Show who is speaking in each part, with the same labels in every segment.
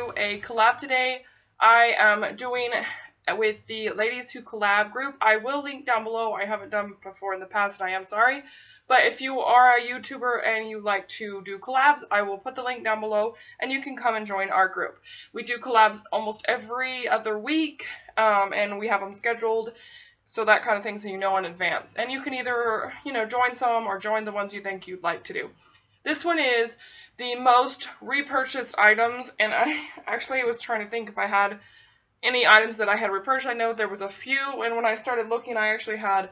Speaker 1: do a collab today. I am doing with the Ladies Who Collab group. I will link down below. I haven't done before in the past, and I am sorry. But if you are a YouTuber and you like to do collabs, I will put the link down below, and you can come and join our group. We do collabs almost every other week, and we have them scheduled. So that kind of thing, so you know in advance. And you can either, join some or join the ones you think you'd like to do. This one is the most repurchased items, and I actually was trying to think if I had any items that I had repurchased. I know there was a few, and when I started looking, I actually had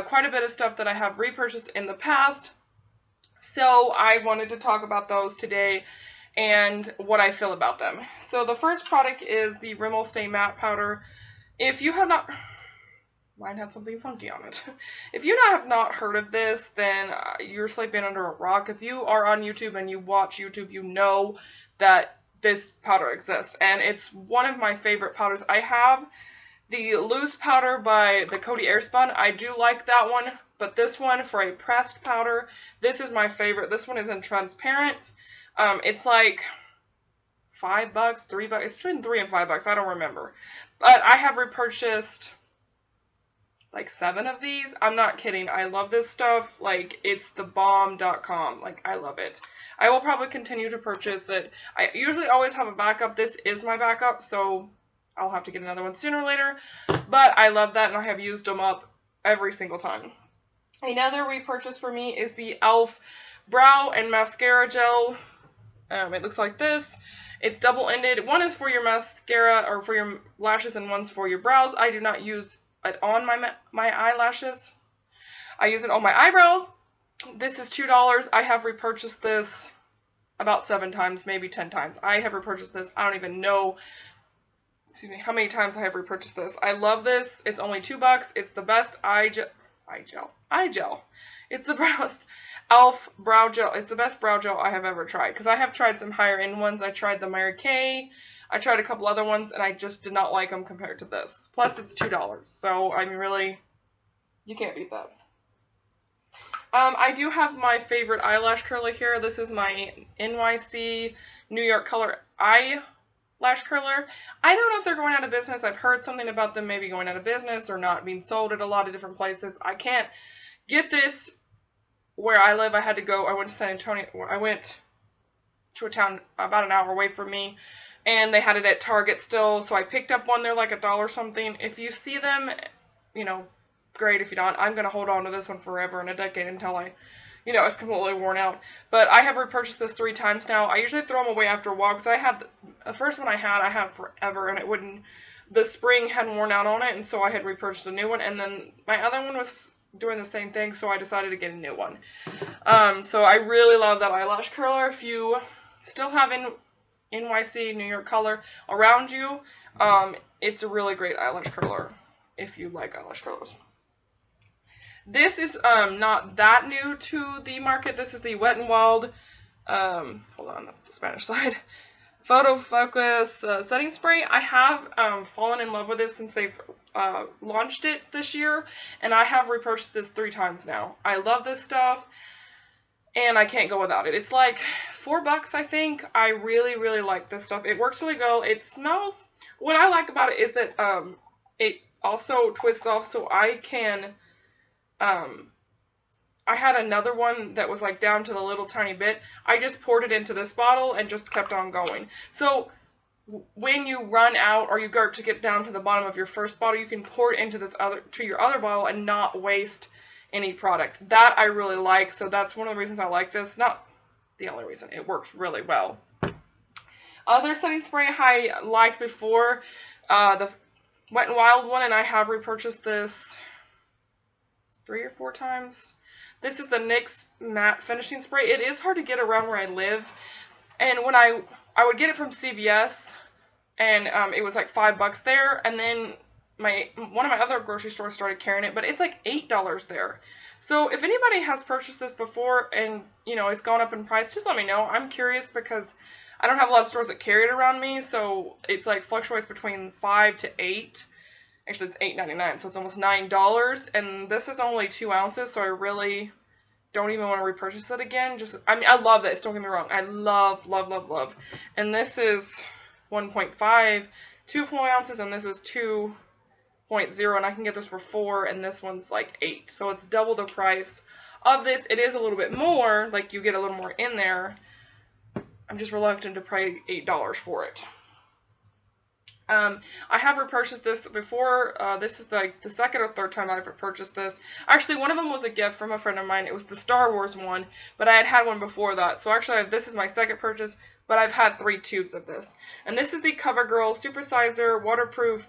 Speaker 1: quite a bit of stuff that I have repurchased in the past. So I wanted to talk about those today and what I feel about them. So the first product is the Rimmel Stay Matte Powder. If you have not... Mine had something funky on it. If you have not heard of this, then you're sleeping under a rock. If you are on YouTube and you watch YouTube, you know that this powder exists. And it's one of my favorite powders. I have the loose powder by the Coty Airspun. I do like that one. But this one, for a pressed powder, this is my favorite. This one is in transparent. It's like $5, $3. It's between $3 and $5. I don't remember. But I have repurchased like 7 of these. I'm not kidding. I love this stuff. Like, it's thebomb.com. Like, I love it. I will probably continue to purchase it. I usually always have a backup. This is my backup, so I'll have to get another one sooner or later. But I love that, and I have used them up every single time. Another repurchase for me is the e.l.f. Brow and Mascara Gel. It looks like this. It's double-ended. One is for your mascara or for your lashes, and one's for your brows. I do not use it on my eyelashes. I use it on my eyebrows. This is $2. I have repurchased this about 7 times, maybe 10 times. I have repurchased this. I don't even know, how many times I have repurchased this. I love this. It's only $2. It's the best eye gel. It's the best e.l.f. brow gel. It's the best brow gel I have ever tried. Because I have tried some higher end ones. I tried the Mary Kay. I tried a couple other ones, and I just did not like them compared to this. Plus, it's $2. So, I mean, really, you can't beat that. I do have my favorite eyelash curler here. This is my NYC New York Color eyelash curler. I don't know if they're going out of business. I've heard something about them maybe going out of business or not being sold at a lot of different places. I can't get this where I live. I went to San Antonio. I went to a town about an hour away from me. And they had it at Target still, so I picked up one. They're like $1 something. If you see them, great. If you don't, I'm going to hold on to this one forever and a decade until it's completely worn out. But I have repurchased this 3 times now. I usually throw them away after a while, because I had, the first one I had forever, and the spring hadn't worn out on it, and so I had repurchased a new one. And then my other one was doing the same thing, so I decided to get a new one. So I really love that eyelash curler. If you still have NYC New York Color around you, it's a really great eyelash curler if you like eyelash curlers. This is not that new to the market. This is the Wet n Wild, hold on, the Spanish slide, Photo Focus setting spray. I have fallen in love with this since they've launched it this year, and I have repurchased this 3 times now. I love this stuff, and I can't go without it. It's like $4, I think. I really, really like this stuff. It works really well. It smells... What I like about it is that it also twists off, so I can... I had another one that was like down to the little tiny bit. I just poured it into this bottle and just kept on going. So when you run out or you go to get down to the bottom of your first bottle, you can pour it into your other bottle and not waste any product. That I really like, so that's one of the reasons I like this. Not the only reason. It works really well. Other setting spray I liked before, the Wet n Wild one, and I have repurchased this 3 or 4 times. This is the NYX Matte Finishing Spray. It is hard to get around where I live, and when I would get it from CVS, and it was like $5 there, and then one of my other grocery stores started carrying it, but it's like $8 there. So if anybody has purchased this before and, it's gone up in price, just let me know. I'm curious because I don't have a lot of stores that carry it around me, so it's like fluctuates between $5 to $8. Actually, it's $8.99, so it's almost $9, and this is only 2 ounces, so I really don't even want to repurchase it again. I love this, don't get me wrong. I love, love, love, love. And this is 1.5, 2 full ounces, and this is 2.0, and I can get this for 4, and this one's like 8. So it's double the price of this. It is a little bit more, like you get a little more in there. I'm just reluctant to pay $8 for it. I have repurchased this before. This is like the second or third time I've repurchased this. Actually, one of them was a gift from a friend of mine. It was the Star Wars one, but I had one before that. So actually, this is my second purchase, but I've had 3 tubes of this. And this is the CoverGirl Supersizer Waterproof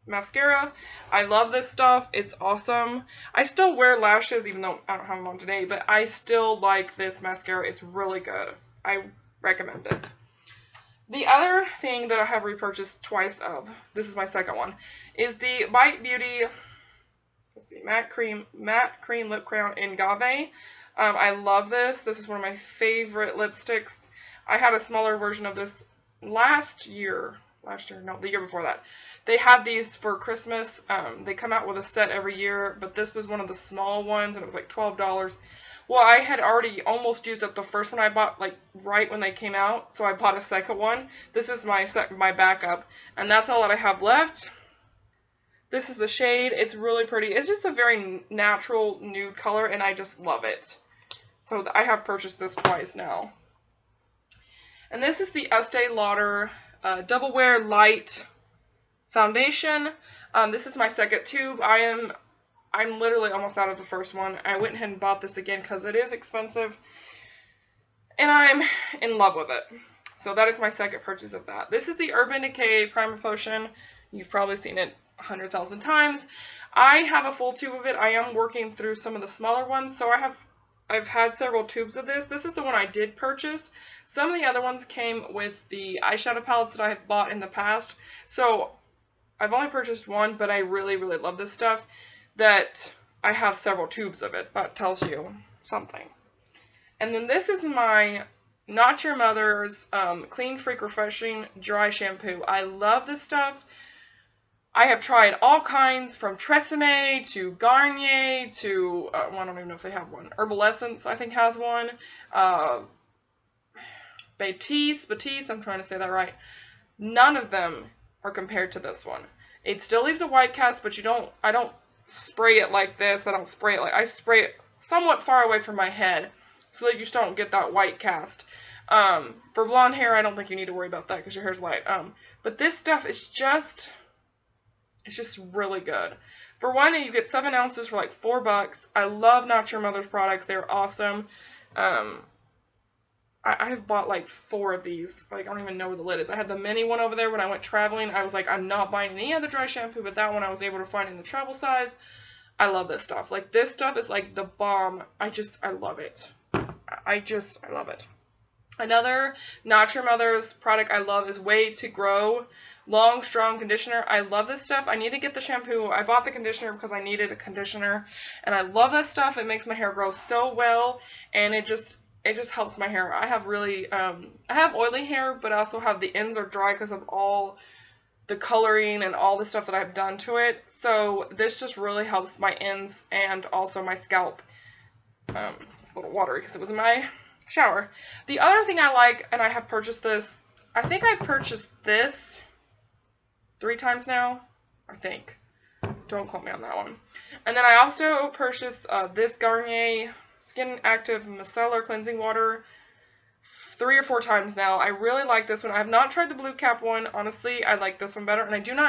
Speaker 1: Mascara. I love this stuff. It's awesome. I still wear lashes, even though I don't have them on today, but I still like this mascara. It's really good. I recommend it. The other thing that I have repurchased twice of, this is my second one, is the Bite Beauty, let's see, matte cream lip crayon in Agave. I love this. This is one of my favorite lipsticks. I had a smaller version of this the year before that. They had these for Christmas. They come out with a set every year, but this was one of the small ones, and it was like $12. Well, I had already almost used up the first one I bought, like, right when they came out, so I bought a second one. This is my backup, and that's all that I have left. This is the shade. It's really pretty. It's just a very natural nude color, and I just love it. So I have purchased this twice now. And this is the Estee Lauder Double Wear Light Foundation. This is my second tube. I'm literally almost out of the first one. I went ahead and bought this again because it is expensive, and I'm in love with it. So that is my second purchase of that. This is the Urban Decay Primer Potion. You've probably seen it 100,000 times. I have a full tube of it. I am working through some of the smaller ones, so I've had several tubes of this. This is the one I did purchase. Some of the other ones came with the eyeshadow palettes that I have bought in the past. So I've only purchased one, but I really, really love this stuff. That I have several tubes of it. That tells you something. And then this is my Not Your Mother's Clean Freak Refreshing Dry Shampoo. I love this stuff. I have tried all kinds, from Tresemme to Garnier to, well, I don't even know if they have one. Herbal Essence, I think, has one. Batiste, I'm trying to say that right. None of them are compared to this one. It still leaves a white cast, but I don't spray it like this. I spray it somewhat far away from my head so that you just don't get that white cast. For blonde hair, I don't think you need to worry about that because your hair's light. But this stuff is just, it's just really good. For one, you get 7 ounces for like $4. I love Not Your Mother's products. They're awesome. I have bought like 4 of these. Like, I don't even know where the lid is. I had the mini one over there when I went traveling. I was like, I'm not buying any other dry shampoo, but that one I was able to find in the travel size. I love this stuff. Like, this stuff is like the bomb. I love it. I love it. Another Not Your Mother's product I love is Way to Grow Long Strong Conditioner. I love this stuff. I need to get the shampoo. I bought the conditioner because I needed a conditioner, and I love that stuff. It makes my hair grow so well, and it just helps my hair. I have really, I have oily hair, but I also have the ends are dry because of all the coloring and all the stuff that I've done to it. So this just really helps my ends and also my scalp. It's a little watery because it was in my shower. The other thing I like, and I have purchased this, I think I've purchased this 3 times now, I think. Don't quote me on that one. And then I also purchased this Garnier Skin Active Micellar Cleansing Water 3 or 4 times now. I really like this one. I have not tried the blue cap one. Honestly, I like this one better. And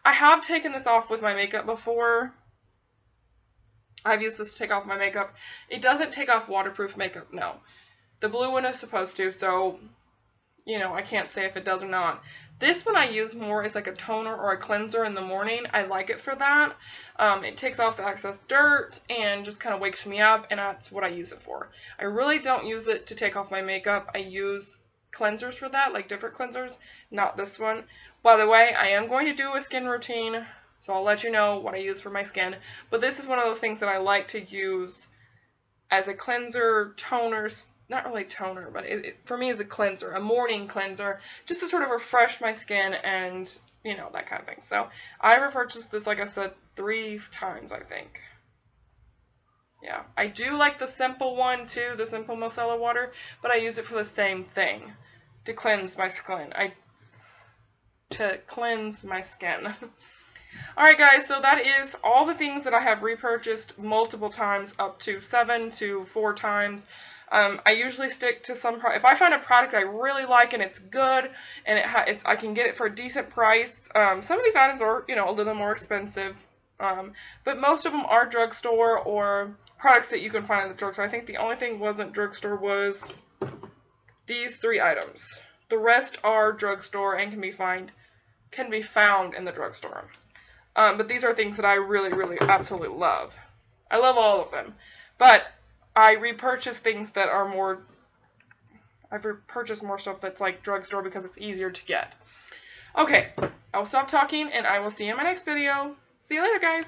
Speaker 1: I have taken this off with my makeup before. I've used this to take off my makeup. It doesn't take off waterproof makeup, no. The blue one is supposed to, so, you know, I can't say if it does or not. This one I use more as like a toner or a cleanser in the morning. I like it for that. It takes off the excess dirt and just kind of wakes me up, and that's what I use it for. I really don't use it to take off my makeup. I use cleansers for that, like different cleansers, not this one. By the way, I am going to do a skin routine, so I'll let you know what I use for my skin. But this is one of those things that I like to use as a cleanser, toner, not really toner, but for me is a cleanser, a morning cleanser, just to sort of refresh my skin and, you know, that kind of thing. So I repurchased this, like I said, 3 times, I think. Yeah, I do like the simple one too, the simple micellar water, but I use it for the same thing, to cleanse my skin. To cleanse my skin. Alright guys, so that is all the things that I have repurchased multiple times, up to 7 to 4 times. I usually stick to some if I find a product I really like and it's good and I can get it for a decent price. Some of these items are, you know, a little more expensive, but most of them are drugstore or products that you can find in the drugstore. I think the only thing wasn't drugstore was these 3 items. The rest are drugstore and can be found in the drugstore. But these are things that I really, really, absolutely love. I love all of them. But I repurchase things that are more... I've repurchased more stuff that's like drugstore because it's easier to get. Okay, I will stop talking and I will see you in my next video. See you later, guys.